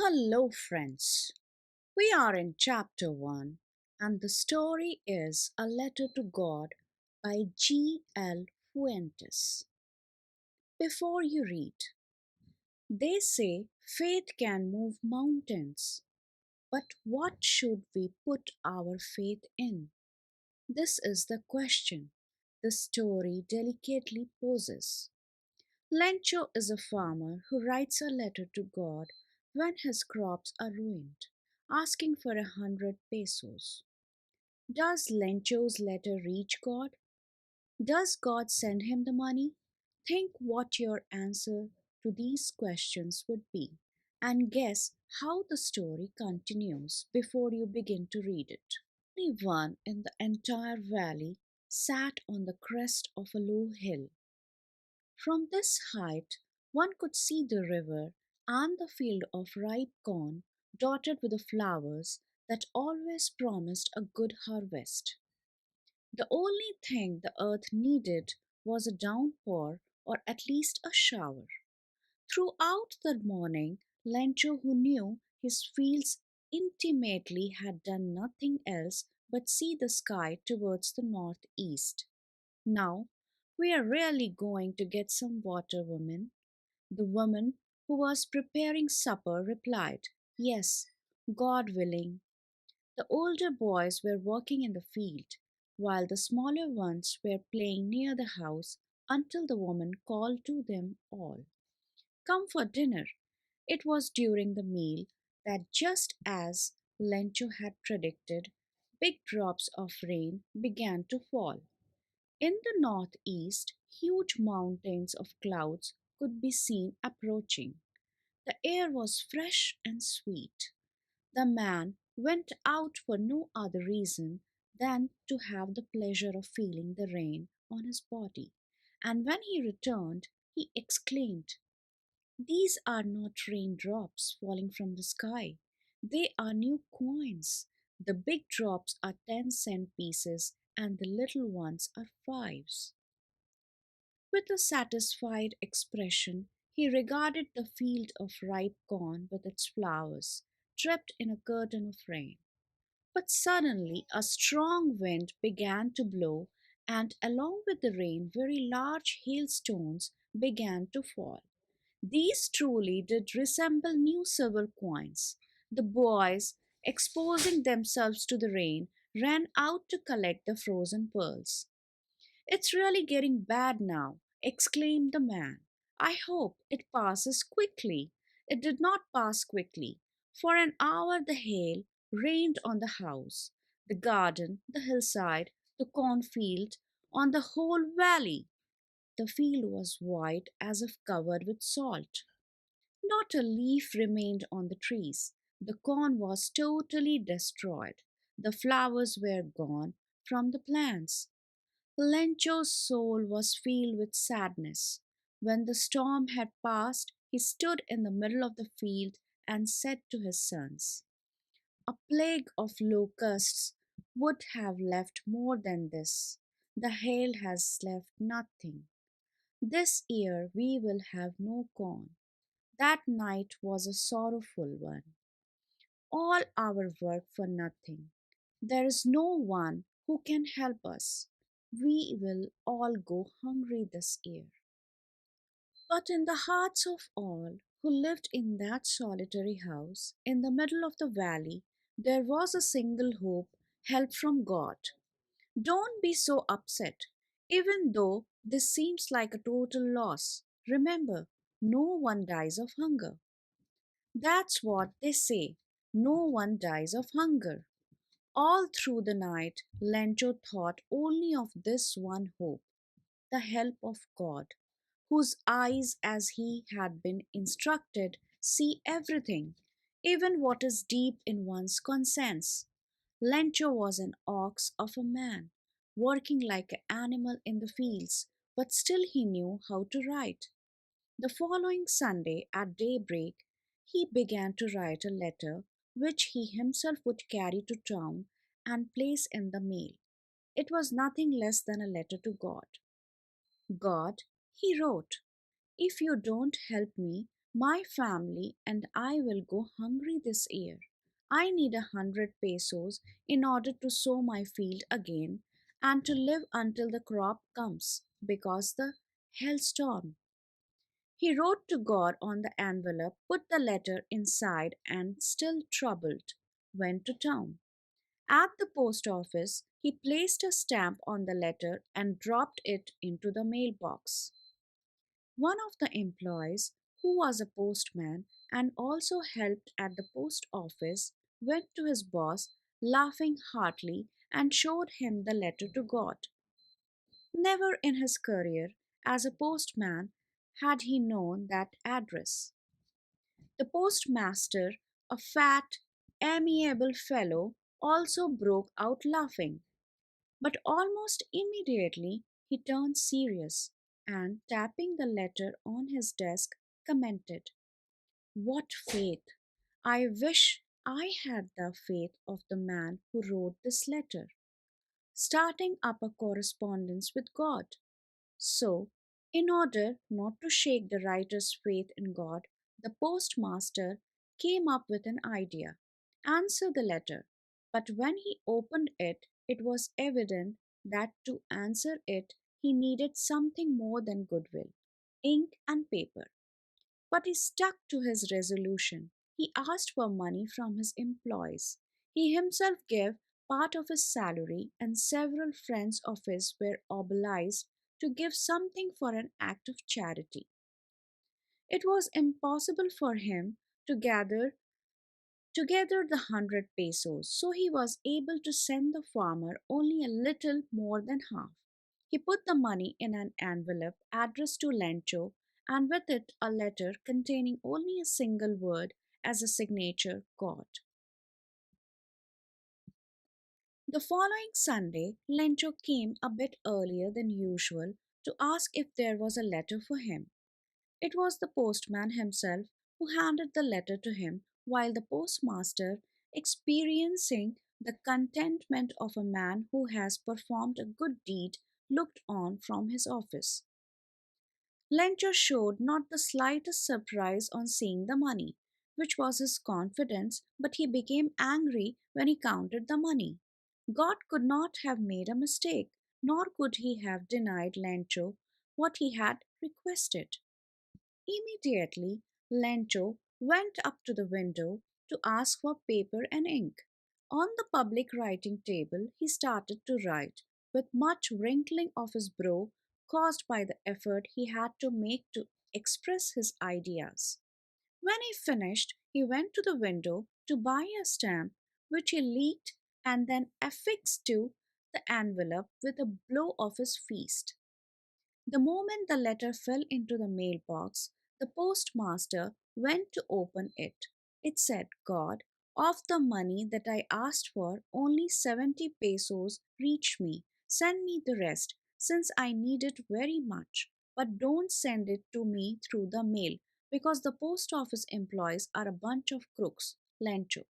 Hello, friends. We are in chapter 1, and the story is A Letter to God by G.L. Fuentes. Before you read, they say faith can move mountains, but what should we put our faith in? This is the question the story delicately poses. Lencho is a farmer who writes a letter to God when his crops are ruined, asking for 100 pesos. Does Lencho's letter reach God? Does God send him the money? Think what your answer to these questions would be, and guess how the story continues before you begin to read it. Only one in the entire valley sat on the crest of a low hill. From this height, one could see the river and the field of ripe corn dotted with the flowers that always promised a good harvest. The only thing the earth needed was a downpour or at least a shower. Throughout the morning, Lencho, who knew his fields intimately, had done nothing else but see the sky towards the northeast. Now, we are really going to get some water, woman. The woman who was preparing supper replied, Yes, God willing. The older boys were working in the field, while the smaller ones were playing near the house until the woman called to them all, Come for dinner. It was during the meal that, just as Lencho had predicted, big drops of rain began to fall. In the northeast, huge mountains of clouds could be seen approaching. The air was fresh and sweet. The man went out for no other reason than to have the pleasure of feeling the rain on his body. And when he returned, he exclaimed, These are not raindrops falling from the sky. They are new coins. The big drops are 10-cent pieces and the little ones are fives. With a satisfied expression, he regarded the field of ripe corn with its flowers, draped in a curtain of rain. But suddenly a strong wind began to blow, and along with the rain, very large hailstones began to fall. These truly did resemble new silver coins. The boys, exposing themselves to the rain, ran out to collect the frozen pearls. It's really getting bad now, exclaimed the man. I hope it passes quickly. It did not pass quickly. For an hour the hail rained on the house, the garden, the hillside, the cornfield, on the whole valley. The field was white as if covered with salt. Not a leaf remained on the trees. The corn was totally destroyed. The flowers were gone from the plants. Lencho's soul was filled with sadness. When the storm had passed, he stood in the middle of the field and said to his sons, A plague of locusts would have left more than this. The hail has left nothing. This year we will have no corn. That night was a sorrowful one. All our work for nothing. There is no one who can help us. We will all go hungry this year. But in the hearts of all who lived in that solitary house in the middle of the valley, there was a single hope, help from God. Don't be so upset, even though this seems like a total loss. Remember, no one dies of hunger. That's what they say. No one dies of hunger. All through the night, Lencho thought only of this one hope, the help of God, whose eyes, as he had been instructed, see everything, even what is deep in one's conscience. Lencho was an ox of a man, working like an animal in the fields, but still he knew how to write. The following Sunday at daybreak, he began to write a letter which he himself would carry to town and place in the mail. It was nothing less than a letter to God. God, he wrote, if you don't help me, My family and I will go hungry this year. I need 100 pesos in order to sow my field again and to live until the crop comes because the hailstorm. He wrote to God on the envelope, put the letter inside, and still troubled, went to town. At the post office, he placed a stamp on the letter and dropped it into the mailbox. One of the employees, who was a postman and also helped at the post office, went to his boss, laughing heartily, and showed him the letter to God. Never in his career as a postman had he known that address. The postmaster, a fat, amiable fellow, also broke out laughing. But almost immediately he turned serious and, tapping the letter on his desk, commented, "What faith! I wish I had the faith of the man who wrote this letter, starting up a correspondence with God." So, in order not to shake the writer's faith in God, the postmaster came up with an idea: answer the letter. But when he opened it, it was evident that to answer it, he needed something more than goodwill, ink and paper. But he stuck to his resolution. He asked for money from his employees. He himself gave part of his salary, and several friends of his were obliged to give something for an act of charity. It was impossible for him to gather together the 100 pesos, so he was able to send the farmer only a little more than half. He put the money in an envelope addressed to Lencho, and with it a letter containing only a single word as a signature: God. The following Sunday, Lencho came a bit earlier than usual to ask if there was a letter for him. It was the postman himself who handed the letter to him, while the postmaster, experiencing the contentment of a man who has performed a good deed, looked on from his office. Lencho showed not the slightest surprise on seeing the money, which was his confidence, but he became angry when he counted the money. God could not have made a mistake, nor could he have denied Lencho what he had requested. Immediately, Lencho went up to the window to ask for paper and ink. On the public writing table, he started to write, with much wrinkling of his brow caused by the effort he had to make to express his ideas. When he finished, he went to the window to buy a stamp, which he leaked and then affixed to the envelope with a blow of his fist. The moment the letter fell into the mailbox, the postmaster went to open it. It said, "God, of the money that I asked for, only 70 pesos reached me. Send me the rest, since I need it very much. But don't send it to me through the mail, because the post office employees are a bunch of crooks. Lencho."